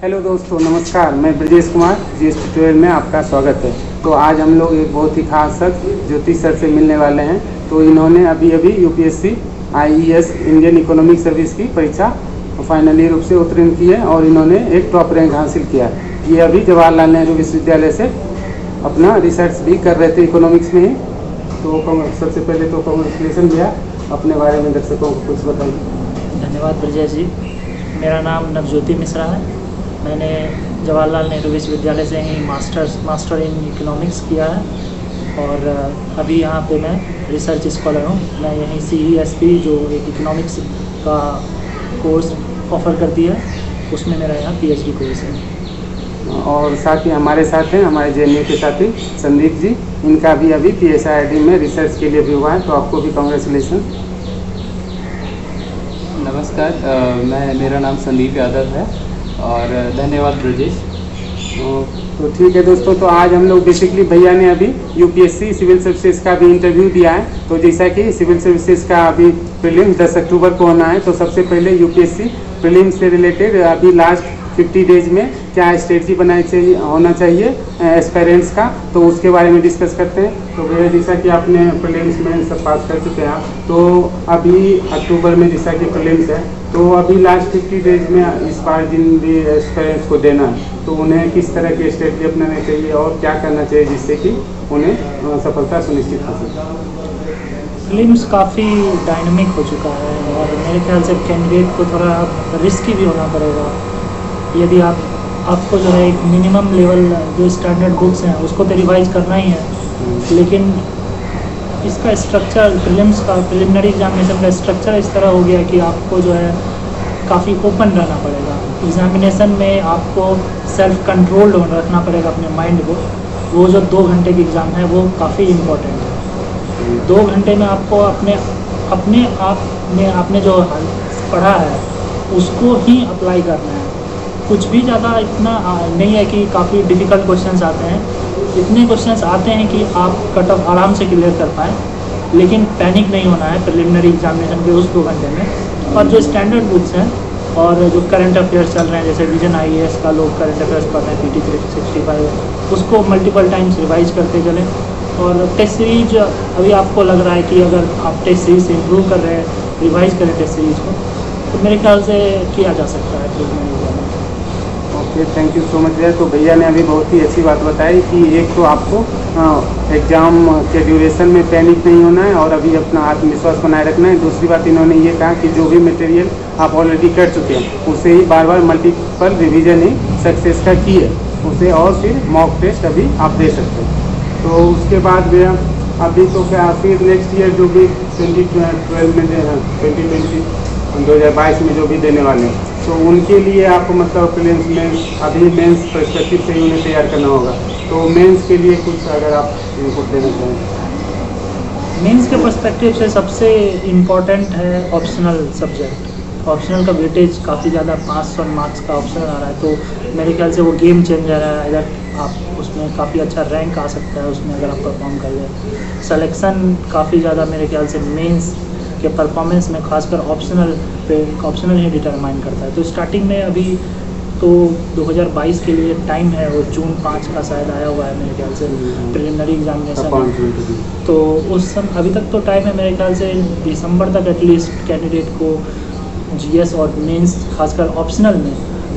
Hello दोस्तों, नमस्कार। मैं ब्रजेश कुमार, जीएस ट्यूटोरियल में आपका स्वागत है। तो आज हम लोग एक बहुत ही खास शख्स ज्योति सर से मिलने वाले हैं। तो इन्होंने अभी UPSC IES Indian economic service की परीक्षा फाइनली रूप से उत्तीर्ण की है और इन्होंने एक टॉप रैंक हासिल किया है। ये अभी जवाहरलाल नेहरू विश्वविद्यालय से अपना रिसर्च भी कर रहे थे इकोनॉमिक्स में ही। तो सबसे पहले तो कांग्रेचुलेसन भैया, अपने बारे में दर्शकों को कुछ बताइए। धन्यवाद ब्रजेश जी। मेरा नाम नवज्योति मिश्रा है। मैंने जवाहरलाल नेहरू विश्वविद्यालय से ही मास्टर इन इकोनॉमिक्स किया है और अभी यहाँ पे मैं रिसर्च स्कॉलर हूँ। मैं यहीं CESP जो एक इकोनॉमिक्स का कोर्स ऑफ़र करती है, उसमें मेरा यहाँ PhD कोर्स है। और साथ ही हमारे साथ हैं हमारे JNU के साथी संदीप जी। इनका भी अभी PSIIT में रिसर्च के लिए भी हुआ है, तो आपको भी कांग्रेचुलेसन। नमस्कार, मेरा नाम संदीप यादव है और धन्यवाद ब्रजेश। तो ठीक है दोस्तों, तो आज हम लोग बेसिकली भैया ने अभी UPSC सिविल सर्विसेज का भी इंटरव्यू दिया है। तो जैसा कि सिविल सर्विसेज का अभी प्रीलिम्स 10 अक्टूबर को होना है, तो सबसे पहले UPSC प्रीलिम्स से रिलेटेड अभी लास्ट 50 डेज में क्या स्ट्रेटजी होना चाहिए एस्पायरेंट्स का, तो उसके बारे में डिस्कस करते हैं। तो भैया, जैसा कि आपने प्रीलिम्स में सब पास कर चुके हैं, तो अभी अक्टूबर में जैसा कि प्रीलिम्स है, तो अभी लास्ट 50 डेज में इस बार जिन भी एस्पायरेंट्स को देना है, तो उन्हें किस तरह की स्ट्रेटजी अपनानी चाहिए और क्या करना चाहिए जिससे कि उन्हें सफलता सुनिश्चित हो सके। प्रीलिम्स काफ़ी डायनामिक हो चुका है और मेरे ख्याल से कैंडिडेट को थोड़ा रिस्की भी होना पड़ेगा। यदि आपको जो है एक मिनिमम लेवल जो स्टैंडर्ड बुक्स हैं उसको तो रिवाइज करना ही है, लेकिन इसका स्ट्रक्चर प्रिलिमिनरी एग्जामिनेशन का स्ट्रक्चर इस तरह हो गया कि आपको जो है काफ़ी ओपन रहना पड़ेगा। एग्जामिनेशन में आपको सेल्फ कंट्रोल रखना पड़ेगा अपने माइंड को। वो जो 2 घंटे की एग्ज़ाम है वो काफ़ी इम्पोर्टेंट है। 2 घंटे में आपको अपने आप में आपने जो पढ़ा है उसको ही अप्लाई करना है। कुछ भी ज़्यादा इतना नहीं है कि काफ़ी डिफ़िकल्ट क्वेश्चंस आते हैं। इतने क्वेश्चंस आते हैं कि आप कट ऑफ आराम से क्लियर कर पाएँ, लेकिन पैनिक नहीं होना है प्रिलिमिनरी एग्जामिनेशन के उस 2 घंटे में। और जो स्टैंडर्ड बुक्स हैं और जो करंट अफेयर्स चल रहे हैं, जैसे विजन IAS का लोग करंट अफेयर्स पढ़ रहे हैं, PT 365, उसको मल्टीपल टाइम्स रिवाइज करते चलें। और टेस्ट सीरीज अभी आपको लग रहा है कि अगर आप टेस्ट सीरीज से इम्प्रूव कर रहे हैं, रिवाइज करें टेस्ट सीरीज को, तो मेरे ख्याल से किया जा सकता है preliminary exam. Okay, thank you so much भैया। तो भैया ने अभी बहुत ही अच्छी बात बताई कि एक तो आपको एग्ज़ाम के ड्यूरेशन में पैनिक नहीं होना है और अभी अपना आत्मविश्वास बनाए रखना है। दूसरी बात इन्होंने ये कहा कि जो भी मटेरियल आप ऑलरेडी कर चुके हैं उसे ही बार बार मल्टीपल रिवीजन ही सक्सेस का की है उसे, और फिर मॉक टेस्ट अभी आप दे सकते हैं। तो उसके बाद भैया अभी तो क्या फिर नेक्स्ट ईयर जो भी 2012 में 2022 में जो भी देने वाले हैं, तो उनके लिए आपको मतलब प्रीलिम्स में अभी मेंस पर्सपेक्टिव से ही उन्हें तैयार करना होगा। तो मेंस के लिए कुछ अगर आप इनपुट देना चाहें। मेंस के पर्सपेक्टिव से सबसे इम्पॉर्टेंट है ऑप्शनल सब्जेक्ट। ऑप्शनल का वेटेज काफ़ी ज़्यादा 500 मार्क्स का ऑप्शनल आ रहा है, तो मेरे ख्याल से वो गेम चेंजर है। अगर आप उसमें काफ़ी अच्छा रैंक आ सकता है उसमें, अगर आप परफॉर्म कर लें। सिलेक्शन काफ़ी ज़्यादा मेरे ख्याल से मेंस के परफॉर्मेंस में खासकर ऑप्शनल ही डिटरमाइन करता है। तो स्टार्टिंग में अभी तो 2022 के लिए टाइम है, वो जून 5 का शायद आया हुआ है मेरे ख्याल से प्रिलिमिनरी एग्जामिनेशन। तो उस समय अभी तक तो टाइम है मेरे ख्याल से दिसंबर तक एटलीस्ट कैंडिडेट को GS और मेंस खासकर ऑप्शनल में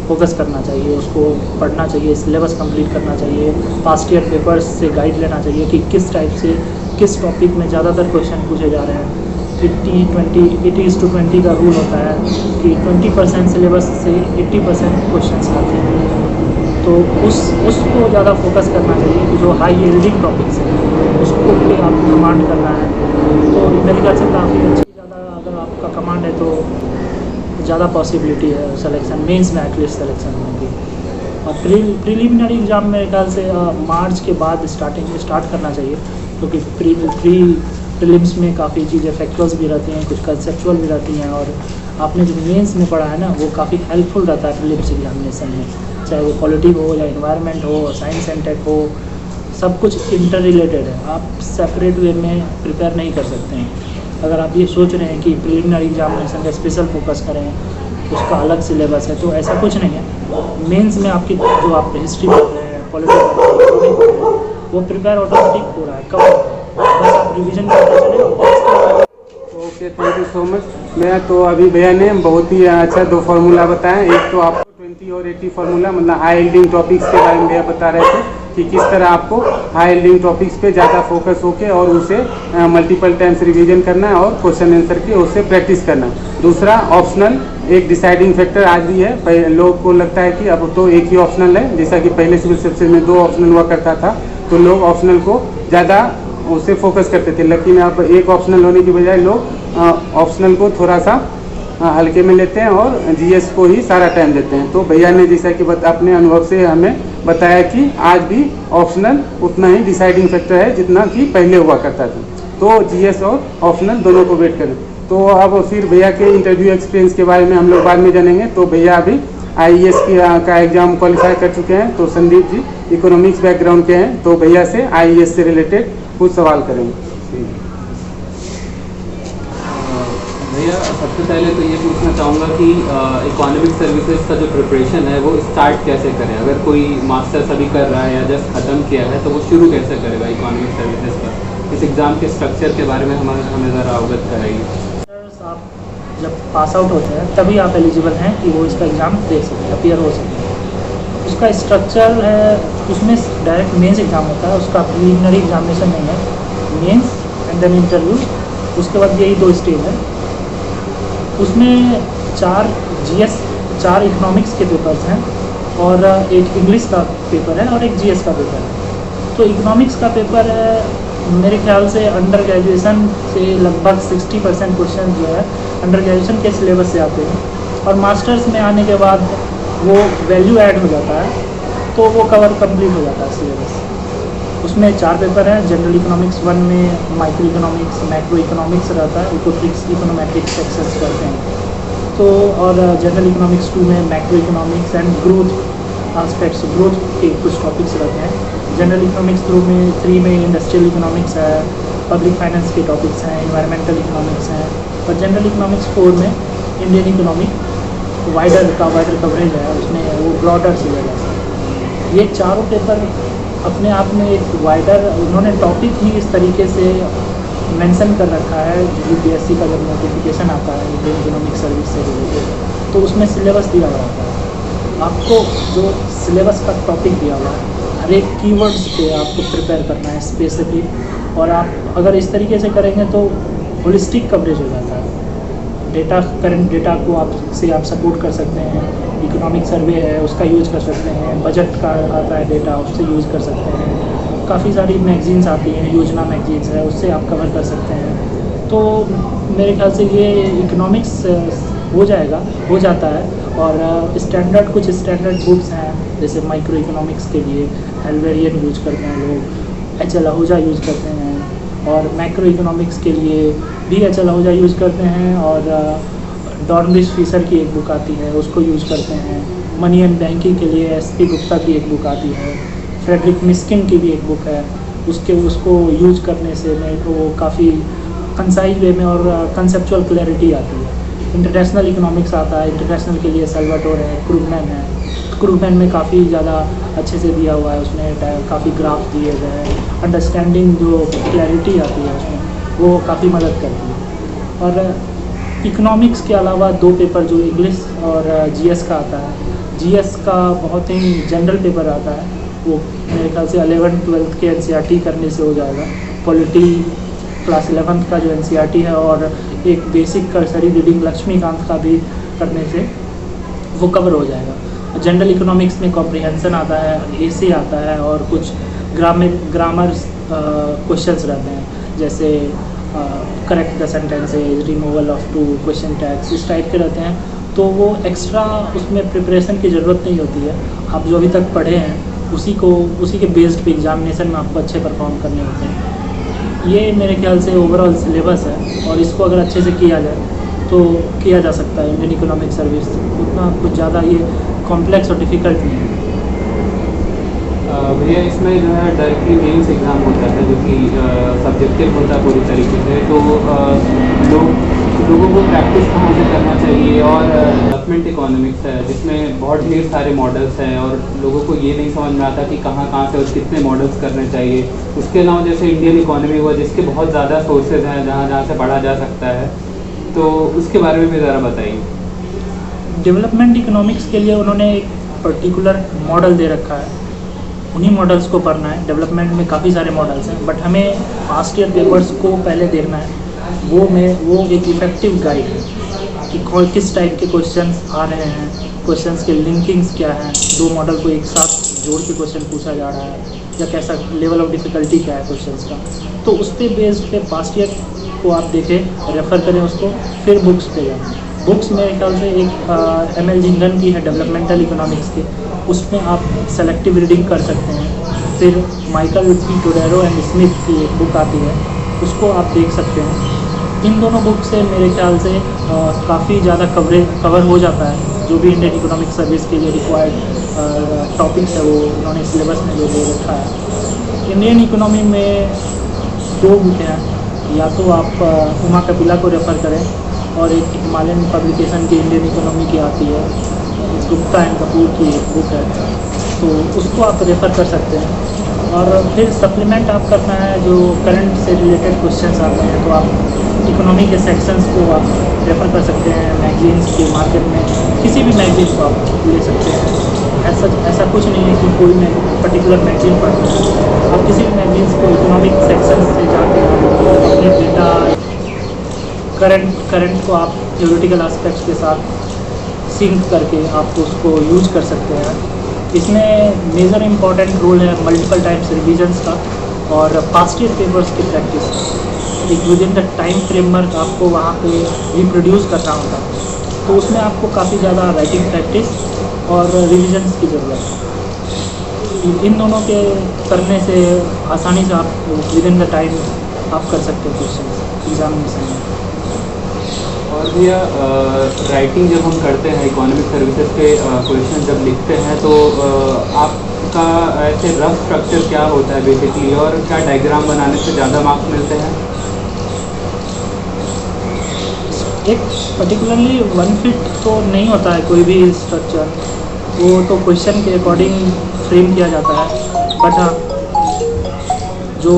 फोकस करना चाहिए, उसको पढ़ना चाहिए, सिलेबस कंप्लीट करना चाहिए, पास्ट ईयर पेपर्स से गाइड लेना चाहिए कि किस टाइप से किस टॉपिक में ज़्यादातर क्वेश्चन पूछे जा रहे हैं। 80-20 का रूल होता है कि 20% सिलेबस से 80% क्वेश्चन आते हैं। तो उसको ज़्यादा फोकस करना चाहिए कि जो हाई यील्डिंग टॉपिक्स हैं उसको भी आप कमांड करना है। तो मेरे ख्याल से काफ़ी अच्छी ज़्यादा अगर आपका कमांड है तो ज़्यादा पॉसिबिलिटी है सिलेक्शन, मेंस में एटलीस्ट सिलेक्शन होने की। और प्रीलिमिनरी एग्ज़ाम मेरे ख्याल से मार्च के बाद स्टार्ट करना चाहिए, क्योंकि प्रीलिम्स में काफ़ी चीज़ें फैक्चुअल्स भी रहती हैं, कुछ कंसेप्चुअल भी रहती हैं, और आपने जो मेंस में पढ़ा है ना वो काफ़ी हेल्पफुल रहता है प्रीलिम्स एग्जामिनेशन में। चाहे वो पॉलिटी हो या एनवायरनमेंट हो, साइंस एंड टेक हो, सब कुछ इंटर रिलेटेड है। आप सेपरेट वे में प्रिपेयर नहीं कर सकते हैं। अगर आप ये सोच रहे हैं कि प्रीलिमिनरी एग्जामिनेशन का स्पेशल फोकस करें, उसका अलग सिलेबस है, तो ऐसा कुछ नहीं है। मेंस में आपकी जो आप हिस्ट्री पढ़ रहे हैं, पॉलिटिकल पढ़ रहे हैं, वो प्रिपेयर ऑटोमेटिक हो रहा है, कब बस आप रिवीजन करते चले और okay, thank you so much. मैं तो अभी भैया ने बहुत ही अच्छा 2 फार्मूला बताए। एक तो आपको 20 और 80 फार्मूला, मतलब हाई यील्डिंग टॉपिक्स के बारे में भैया बता रहे थे कि किस तरह आपको हाई यील्डिंग टॉपिक्स पे ज़्यादा फोकस होके और उसे मल्टीपल टाइम्स रिवीजन करना है और क्वेश्चन आंसर की उससे प्रैक्टिस करना। दूसरा, ऑप्शनल एक डिसाइडिंग फैक्टर आज भी है। लोग को लगता है कि अब तो एक ही ऑप्शनल है, जैसा कि पहले सिविल सर्विसेज में 2 ऑप्शनल हुआ करता था, तो लोग ऑप्शनल को ज़्यादा उसे फोकस करते थे। लेकिन अब एक ऑप्शनल होने की बजाय लोग ऑप्शनल को थोड़ा सा हल्के में लेते हैं और जीएस को ही सारा टाइम देते हैं। तो भैया ने जैसा कि अपने अनुभव से हमें बताया कि आज भी ऑप्शनल उतना ही डिसाइडिंग फैक्टर है जितना कि पहले हुआ करता था। तो जीएस और ऑप्शनल दोनों को वेट करें। तो अब फिर भैया के इंटरव्यू एक्सपीरियंस के बारे में हम लोग बाद में जानेंगे। तो भैया अभी आईएएस का एग्ज़ाम क्वालिफाई कर चुके हैं। तो संदीप जी इकोनॉमिक्स बैकग्राउंड के हैं, तो भैया से आईएएस से रिलेटेड कुछ सवाल करेंगे। भैया सबसे पहले तो ये पूछना चाहूँगा कि इकोनॉमिक सर्विसेज का जो प्रिपरेशन है वो स्टार्ट कैसे करें? अगर कोई मास्टर्स अभी कर रहा है या जस्ट ख़त्म किया है तो वो शुरू कैसे करेगा इकोनॉमिक सर्विसेज का? इस एग्ज़ाम के स्ट्रक्चर के बारे में हमें ज़रा अवगत कराइए। आप जब पास आउट होते हैं तभी आप एलिजिबल हैं कि वो इसका एग्ज़ाम दे सकें, अपीयर हो सकें। उसका स्ट्रक्चर है, उसमें डायरेक्ट मेंस एग्ज़ाम होता है, उसका प्रीलिमिनरी एग्जामिनेशन नहीं है, मेंस एंड देन इंटरव्यू। उसके बाद यही 2 स्टेज है। उसमें 4 जीएस, 4 इकोनॉमिक्स के पेपर्स हैं और एक इंग्लिश का पेपर है और एक जीएस का पेपर है। तो इकोनॉमिक्स का पेपर है मेरे ख्याल से अंडर ग्रेजुएशन से लगभग 60% क्वेश्चन जो है अंडर ग्रेजुएशन के सिलेबस से आते हैं और मास्टर्स में आने के बाद वो वैल्यू ऐड हो जाता है तो वो कवर कंप्लीट हो जाता है सिलेबस। उसमें 4 पेपर हैं। जनरल इकोनॉमिक्स 1 में माइक्रो इकोनॉमिक्स, मैक्रो इकोनॉमिक्स रहता है, इकोट्रिक्स, इकोनोमेट्रिक्स एक्सेस करते हैं। तो और जनरल इकोनॉमिक्स 2 में macro economics and growth aspects, growth के कुछ टॉपिक्स रहते हैं। जनरल इकोनॉमिक्स 3 में इंडस्ट्रियल इकोनॉमिक्स है, पब्लिक फाइनेंस के टॉपिक्स हैं, इन्वायरमेंटल इकोनॉमिक्स हैं। और जनरल इकोनॉमिक्स 4 में इंडियन इकोनॉमिक वाइडर कवरेज है, उसमें वो ब्रॉडर सिलेबस है। ये चारों पेपर अपने आप में एक वाइडर, उन्होंने टॉपिक ही इस तरीके से मेंशन कर रखा है। यूपीएससी का जब नोटिफिकेशन आता है इंडियन इकोनॉमिक सर्विस से रिलेटेड तो उसमें सिलेबस दिया हुआ होता है। आपको जो सिलेबस का टॉपिक दिया हुआ है हर एक कीवर्ड्स पे आपको प्रिपेयर करना है स्पेसिफिक, और आप अगर इस तरीके से करेंगे तो होलिस्टिक कवरेज हो जाता है। डेटा, करंट डेटा को आप सपोर्ट कर सकते हैं, इकोनॉमिक सर्वे है उसका यूज़ कर सकते हैं, बजट का आता है डेटा उससे यूज़ कर सकते हैं, काफ़ी सारी मैगजीन्स आती हैं, योजना मैगजीन्स है उससे आप कवर कर सकते हैं। तो मेरे ख्याल से ये इकोनॉमिक्स हो जाता है। और कुछ स्टैंडर्ड बुक्स हैं जैसे माइक्रो इकोनॉमिक्स के लिए हेल्वेरियन यूज करते हैं लोग, एच.एल. आहूजा यूज़ करते हैं, और मैक्रो इकोनॉमिक्स के लिए भी एच.एल. आहूजा यूज़ करते हैं, और डॉर्नबिश फिशर की एक बुक आती है उसको यूज़ करते हैं। मनी एंड बैंकिंग के लिए एस.पी. गुप्ता की एक बुक आती है, फ्रेडरिक मिस्किन की भी एक बुक है, उसको यूज करने से मेरे को काफ़ी कंसाइज वे में और कंसेप्चुअल क्लैरिटी आती है। इंटरनेशनल इकोनॉमिक्स आता है, इंटरनेशनल के लिए सैल्वाडोर है, क्रूगमैन है। क्रूगमैन में काफ़ी ज़्यादा अच्छे से दिया हुआ है, उसमें काफ़ी ग्राफ दिए गए हैं, अंडरस्टैंडिंग जो क्लैरिटी आती है उसमें वो काफ़ी मदद करती है। और इकोनॉमिक्स के अलावा 2 पेपर जो इंग्लिश और जीएस का आता है, जीएस का बहुत ही जनरल पेपर आता है, वो मेरे ख्याल से 11th-12th के एनसीईआरटी करने से हो जाएगा। पॉलिटी क्लास 11th का जो एनसीईआरटी है और एक बेसिक कर्सरी रीडिंग लक्ष्मीकांत का भी करने से वो कवर हो जाएगा। जनरल इकोनॉमिक्स में कॉम्प्रिहेंशन आता है, एसे आता है, और कुछ ग्रामर क्वेश्चंस रहते हैं जैसे correct the sentences, removal of 2 question tags, इस टाइप के रहते हैं। तो वो एक्स्ट्रा उसमें प्रिपरेशन की ज़रूरत नहीं होती है। आप जो अभी तक पढ़े हैं उसी के बेस्ड पे एग्जामिनेशन में आपको अच्छे परफॉर्म करने होते हैं। ये मेरे ख्याल से ओवरऑल सिलेबस है और इसको अगर अच्छे से किया जाए तो किया जा सकता है। इंडियन इकोनॉमिक सर्विस उतना कुछ ज़्यादा ये कॉम्प्लेक्स और डिफ़िकल्ट नहीं है। भैया इसमें जो है डायरेक्टली मेंस एग्ज़ाम होता है जो कि सब्जेक्टिव होता है पूरी तरीके से, तो लोगों को प्रैक्टिस कहाँ से करना चाहिए। और डेवलपमेंट इकोनॉमिक्स है जिसमें बहुत ढेर सारे मॉडल्स हैं और लोगों को ये नहीं समझ में आता कि कहाँ से और कितने मॉडल्स करने चाहिए। उसके अलावा जैसे इंडियन इकोनॉमी हुआ जिसके बहुत ज़्यादा सोर्सेज हैं जहाँ से पढ़ा जा सकता है, तो उसके बारे में भी ज़रा बताइए। डेवलपमेंट इकोनॉमिक्स के लिए उन्होंने एक पर्टिकुलर मॉडल दे रखा है, उन्हीं मॉडल्स को पढ़ना है। डेवलपमेंट में काफ़ी सारे मॉडल्स हैं, बट हमें पास्ट ईयर पेपर्स को पहले देखना है। वो एक इफ़ेक्टिव गाइड है कि किस टाइप के क्वेश्चंस आ रहे हैं, क्वेश्चंस के लिंकिंग्स क्या हैं, दो मॉडल को एक साथ जोड़ के क्वेश्चन पूछा जा रहा है या कैसा लेवल ऑफ डिफ़िकल्टी क्या है क्वेश्चंस का। तो उस पर बेस्ड पे पास्ट ईयर को आप देखें, रेफ़र करें उसको, फिर बुक्स पे जाएँ। बुक्स मेरे ख्याल से एक एम एल जिंगन की है डेवलपमेंटल इकोनॉमिक्स की, उसमें आप सेलेक्टिव रीडिंग कर सकते हैं। फिर माइकल पी टोडेरो एंड स्मिथ की एक बुक आती है, उसको आप देख सकते हैं। इन दोनों बुक से मेरे ख्याल से काफ़ी ज़्यादा कवर हो जाता है जो भी इंडियन इकोनॉमिक सर्विस के लिए रिक्वायर्ड टॉपिक्स है, वो उन्होंने सिलेबस में जो दे रखा है। इंडियन इकोनॉमी में दो बुक हैं, या तो आप उमा कपिला को रेफ़र करें और एक हिमालयन पब्लिकेशन की इंडियन इकोनॉमी की आती है, गुप्ता एंड कपूर की एक बुक है, तो उसको आप रेफ़र कर सकते हैं। और फिर सप्लीमेंट आप करना है जो करंट से रिलेटेड क्वेश्चंस आते हैं, तो आप इकोनॉमी के सेक्शंस को आप रेफ़र कर सकते हैं। मैगजीन्स के मार्केट में किसी भी मैगजीन को आप ले सकते हैं। ऐसा कुछ नहीं है कि कोई पर्टिकुलर मैगजीन पढ़ना है, आप किसी भी मैगजीन्स को इकोनॉमिक सेक्शन से जाके अपने डेटा करंट को आप थ्योरेटिकल एस्पेक्ट्स के साथ सिंक करके आप उसको यूज कर सकते हैं। इसमें मेजर इम्पॉर्टेंट रोल है मल्टीपल टाइम्स रिविजन्स का और पास्ट ईयर पेपर्स की प्रैक्टिस। एक with in the time framework आपको वहाँ पे रिप्रोड्यूस करना होगा, तो उसमें आपको काफ़ी ज़्यादा राइटिंग प्रैक्टिस और रिविजन्स की ज़रूरत है। इन दोनों के करने से आसानी से आप विद इन द टाइम आप कर सकते हो क्वेश्चन एग्जामिनेशन में। और भैया राइटिंग जब हम करते हैं इकोनॉमिक सर्विसेज के क्वेश्चन जब लिखते हैं, तो आपका ऐसे रफ स्ट्रक्चर क्या होता है बेसिकली, और क्या डायग्राम बनाने से ज़्यादा मार्क्स मिलते हैं? एक पर्टिकुलरली वन फिट तो नहीं होता है कोई भी स्ट्रक्चर, वो तो क्वेश्चन के अकॉर्डिंग फ्रेम किया जाता है। बट हाँ, जो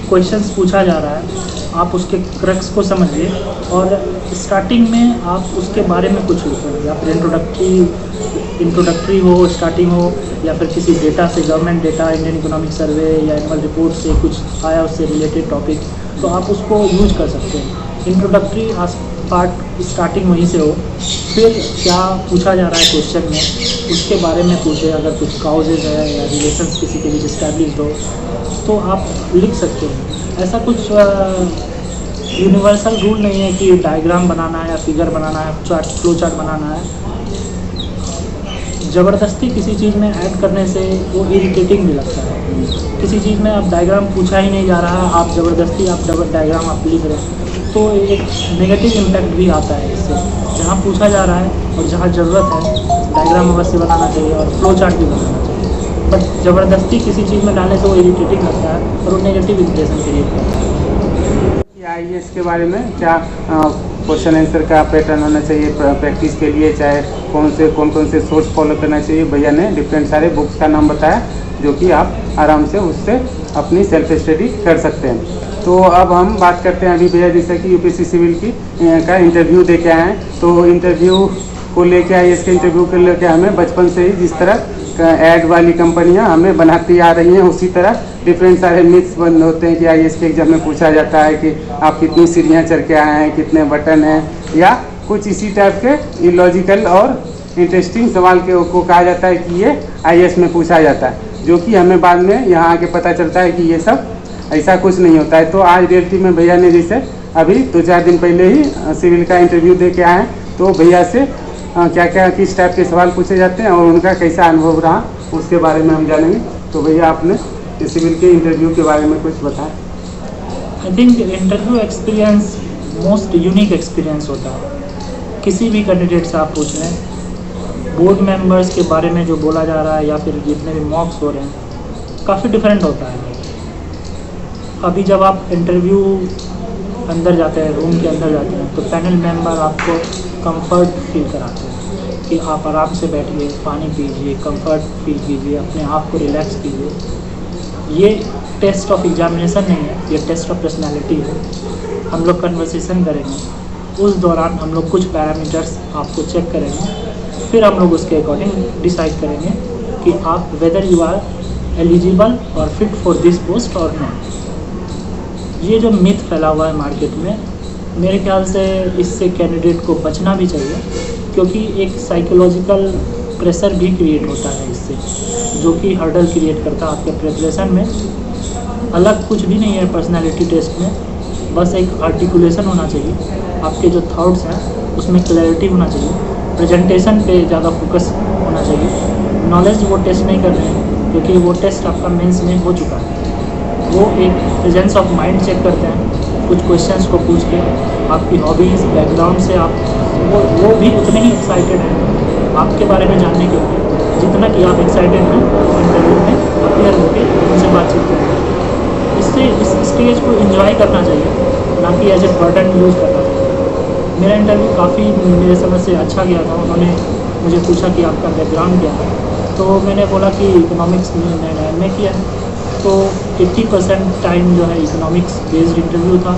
क्वेश्चंस पूछा जा रहा है आप उसके क्रक्स को समझिए और स्टार्टिंग में आप उसके बारे में कुछ लिखें, या फिर इंट्रोडक्टरी हो, स्टार्टिंग हो, या फिर किसी डेटा से, government data, Indian economic survey या एनुअल रिपोर्ट से कुछ आया उससे रिलेटेड टॉपिक, तो आप उसको यूज कर सकते हैं। इंट्रोडक्टरी पार्ट स्टार्टिंग वहीं से हो, फिर क्या पूछा जा रहा है क्वेश्चन में उसके बारे में पूछे। अगर कुछ काउजेज है या रिलेशंस किसी के बीच इस्टेब्लिश्ड हो तो आप लिख सकते हैं। ऐसा कुछ यूनिवर्सल रूल नहीं है कि डायग्राम बनाना है या फिगर बनाना है, फ्लो चार्ट बनाना है। ज़बरदस्ती किसी चीज़ में ऐड करने से वो इरिटेटिंग भी लगता है। किसी चीज़ में आप डायग्राम पूछा ही नहीं जा रहा, आप ज़बरदस्ती आप डायग्राम आप लिख रहे हैं, तो एक नेगेटिव इम्पैक्ट भी आता है इससे। जहाँ पूछा जा रहा है और जहाँ ज़रूरत है डायग्राम अवश्य बनाना चाहिए और फ्लो चार्ट भी बनाना चाहिए। बट ज़बरदस्ती किसी चीज़ में डालने से वो इरिटेटिंग लगता है और वो नेगेटिव इंप्रेशन क्रिएट करता है। आईएएस के बारे में क्या क्वेश्चन आंसर का पैटर्न होना चाहिए प्रैक्टिस के लिए, चाहे कौन कौन से सोर्स फॉलो करना चाहिए, भैया ने डिफरेंट सारे बुक्स का नाम बताया जो कि आप आराम से उससे अपनी सेल्फ स्टडी कर सकते हैं। तो अब हम बात करते हैं अभी भैया जैसा कि यूपीएससी सिविल की का इंटरव्यू दे के आए हैं, तो इंटरव्यू को लेके आईएएस के इंटरव्यू को लेके हमें बचपन से ही जिस तरह ऐड वाली कंपनियां हमें बनाती आ रही हैं, उसी तरह डिफरेंट सारे मिथ्स बंद होते हैं कि आईएएस के एग्जाम में पूछा जाता है कि आप कितनी सीढ़ियाँ चढ़ के आए हैं, कितने बटन हैं, या कुछ इसी टाइप के इलॉजिकल और इंटरेस्टिंग सवाल को कहा जाता है कि ये आईएएस में पूछा जाता है, जो कि हमें बाद में यहाँ आके पता चलता है कि ये सब ऐसा कुछ नहीं होता है। तो आज रियलिटी में भैया ने जैसे अभी 2-4 दिन पहले ही सिविल का इंटरव्यू दे के आए हैं, तो भैया से क्या क्या किस टाइप के सवाल पूछे जाते हैं और उनका कैसा अनुभव रहा उसके बारे में हम जानेंगे। तो भैया आपने सिविल के इंटरव्यू के बारे में कुछ बताया। I think interview experience most unique experience होता है। किसी भी कैंडिडेट से आप पूछ लें, बोर्ड मेंबर्स के बारे में जो बोला जा रहा है या फिर जितने भी मॉक्स हो रहे हैं, काफ़ी डिफरेंट होता है। अभी जब आप इंटरव्यू अंदर जाते हैं, रूम के अंदर जाते हैं, तो पैनल मेंबर आपको कंफर्ट फील कराते हैं कि आप आराम से बैठिए, पानी पीजिए, कंफर्ट फील कीजिए, अपने आप को रिलैक्स कीजिए। ये टेस्ट ऑफ एग्जामिनेशन नहीं है, ये टेस्ट ऑफ पर्सनैलिटी है। हम लोग कन्वर्सेशन करेंगे, उस दौरान हम लोग कुछ पैरामीटर्स आपको चेक करेंगे, फिर हम लोग उसके अकॉर्डिंग डिसाइड करेंगे कि आप वेदर यू आर एलिजिबल और फिट फॉर दिस पोस्ट और नॉट। ये जो मिथ फैला हुआ है मार्केट में, मेरे ख्याल से इससे कैंडिडेट को बचना भी चाहिए, क्योंकि एक साइकोलॉजिकल प्रेशर भी क्रिएट होता है इससे, जो कि हर्डल क्रिएट करता है आपके प्रिपरेशन में। अलग कुछ भी नहीं है पर्सनालिटी टेस्ट में, बस एक आर्टिकुलेशन होना चाहिए, आपके जो थॉट्स हैं उसमें क्लैरिटी होना चाहिए, प्रेजेंटेशन पे ज़्यादा फोकस होना चाहिए। नॉलेज वो टेस्ट नहीं कर रहे हैं, क्योंकि वो टेस्ट आपका मेंस में हो चुका है। वो एक प्रेजेंस ऑफ माइंड चेक करते हैं, कुछ क्वेश्चंस को पूछ के आपकी हॉबीज़ बैकग्राउंड से आप वो भी उतने ही एक्साइटेड हैं आपके बारे में जानने के लिए जितना कि आप एक्साइटेड हैं इंटरव्यू में अपीयर होकर उनसे बातचीत करें। इससे इस स्टेज को एंजॉय करना चाहिए, ना कि एज ए बर्डन यूज़ करना चाहिए। मेरा इंटरव्यू काफ़ी मेरे समझ से अच्छा गया था। उन्होंने मुझे पूछा कि आपका बैकग्राउंड क्या है, तो मैंने बोला कि इकोनॉमिक्स में मैंने MA किया है। तो 80% टाइम जो है इकोनॉमिक्स बेस्ड इंटरव्यू था,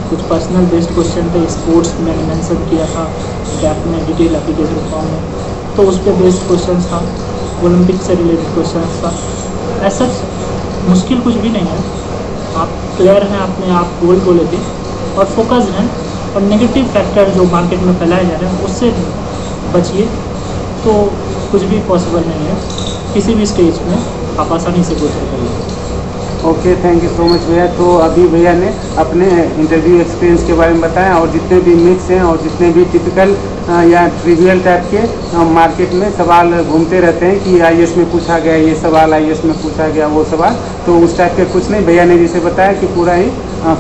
कुछ पर्सनल बेस्ड क्वेश्चन थे, स्पोर्ट्स मैंने मेंशन किया था गैप में, डिटेल एप्लीकेशन फॉर्म में, तो उस पर बेस्ड क्वेश्चन था, ओलंपिक से रिलेटेड क्वेश्चन था। ऐसा मुश्किल कुछ भी नहीं है, आप क्लियर हैं अपने आप गोल को लेके और फोकस्ड हैं, और नेगेटिव फैक्टर जो मार्केट में फैलाए जा रहे हैं उससे बचिए, तो कुछ भी पॉसिबल नहीं है। किसी भी स्टेज में आप आसानी से गुजर करिए। Okay, thank you so much भैया। तो अभी भैया ने अपने इंटरव्यू एक्सपीरियंस के बारे में बताया, और जितने भी मिथ्स हैं और जितने भी टिपिकल या ट्रिवियल टाइप के मार्केट में सवाल घूमते रहते हैं कि IAS में पूछा गया ये सवाल, IAS में पूछा गया वो सवाल, तो उस टाइप के कुछ नहीं। भैया ने जैसे बताया कि पूरा ही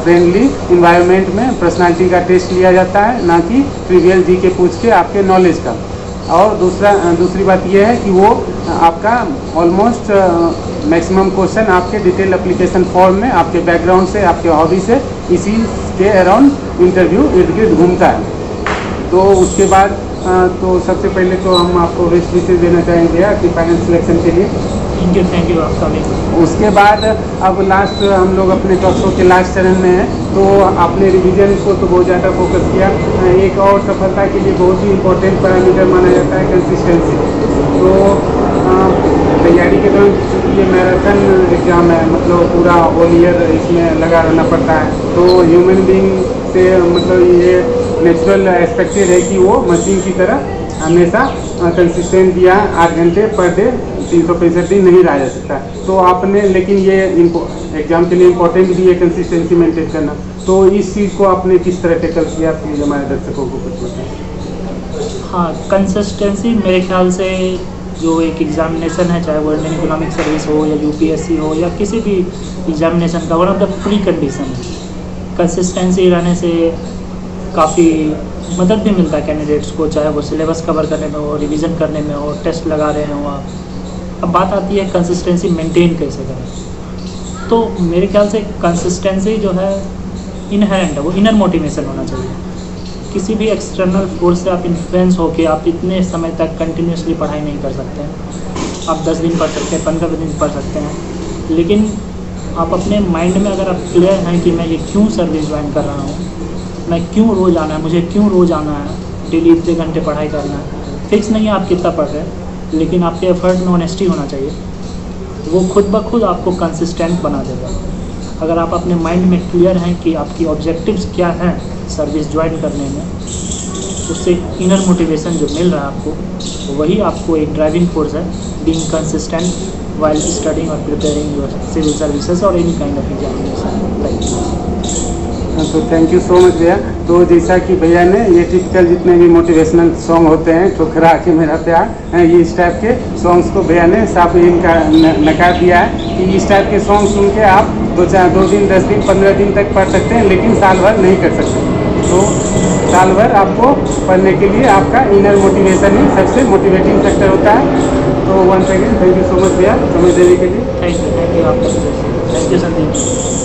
फ्रेंडली इन्वायरमेंट में पर्सनालिटी का टेस्ट लिया जाता है, ना कि ट्रिवियल GK पूछ के आपके नॉलेज का। और दूसरी बात यह है कि वो आपका ऑलमोस्ट मैक्सिमम क्वेश्चन आपके डिटेल एप्लीकेशन फॉर्म में आपके बैकग्राउंड से, आपके हॉबी से, इसी के अराउंड इंटरव्यू इर्द गिर्द घूमता है। तो उसके बाद तो सबसे पहले तो हम आपको बेस्ट विशेष देना चाहेंगे कि फाइनल सिलेक्शन के लिए। थैंक यू आपका भी। उसके बाद अब लास्ट हम लोग अपने टॉक शो के लास्ट चरण में हैं, तो आपने रिवीजन को तो बहुत ज़्यादा फोकस किया। एक और सफलता के लिए बहुत ही इम्पोर्टेंट पैरामीटर माना जाता है कंसिस्टेंसी। तो तैयारी के दौरान चूँकि ये मैराथन एग्ज़ाम है, मतलब पूरा होल ईयर इसमें लगा रहना पड़ता है, तो ह्यूमन बीइंग से मतलब ये नेचुरल एक्सपेक्टेड है कि वो मशीन की तरह हमेशा कंसिस्टेंट दिया 8 घंटे पर डे 365 दिन नहीं रहा जा सकता। तो आपने, लेकिन ये एग्जाम के लिए इम्पोर्टेंट भी है कंसिस्टेंसी मेंटेन करना, तो इस चीज़ को आपने किस तरह टेकल किया, प्लीज़ हमारे दर्शकों को कुछ बताएं। हाँ, कंसिस्टेंसी मेरे ख्याल से जो एक एग्जामिनेशन है, चाहे वो इंडियन इकोनॉमिक सर्विस हो या UPSC हो या किसी भी एग्जामिनेशन का, one of the pre condition है। कंसिस्टेंसी रहने से काफ़ी मदद भी मिलता है कैंडिडेट्स को, चाहे वो सिलेबस कवर करने में हो, रिवीजन करने में हो, टेस्ट लगा रहे हो आप। अब बात आती है कंसिस्टेंसी मेंटेन कैसे करें। तो मेरे ख्याल से कंसिस्टेंसी जो है इनहेरेंट है, वो इनर मोटिवेशन होना चाहिए। किसी भी एक्सटर्नल फोर्स से आप इन्फ्लुएंस होकर आप इतने समय तक कंटिन्यूसली पढ़ाई नहीं कर सकते हैं। आप 10 दिन पढ़ सकते हैं, 15 दिन पढ़ सकते हैं, लेकिन आप अपने माइंड में अगर आप क्लियर हैं कि मैं ये क्यों सर्विस ज्वाइन कर रहा हूँ, मैं क्यों रोज़ आना है, मुझे क्यों रोज़ आना है, डेली इतने घंटे पढ़ाई करना है, फिक्स नहीं है आप कितना पढ़ रहे हैं, लेकिन आपके एफर्ट में ऑनेस्टी होना चाहिए। वो खुद ब खुद आपको कंसिस्टेंट बना देगा। अगर आप अपने माइंड में क्लियर हैं कि आपकी ऑब्जेक्टिव्स क्या हैं सर्विस ज्वाइन करने में, उससे इनर मोटिवेशन जो मिल रहा है आपको, वही आपको एक ड्राइविंग फोर्स है being consistent while studying or preparing your civil services or any kind of examination. Thank you. तो थैंक यू सो मच भैया। तो जैसा कि भैया ने ये टिपिकल जितने भी मोटिवेशनल सॉन्ग होते हैं, ठुकरा के मेरा प्यार, ये इस टाइप के सॉन्ग्स को भैया ने साफ इनका नकार दिया है कि इस टाइप के सॉन्ग सुन के आप 2 दिन 10 दिन 15 दिन तक पढ़ सकते हैं, लेकिन साल भर नहीं कर सकते। तो साल भर आपको पढ़ने के लिए आपका इनर मोटिवेशन ही सबसे मोटिवेटिंग फैक्टर होता है। तो once again thank you so much भैया समय देने के लिए। थैंक यू आपका, थैंक यू संदीप।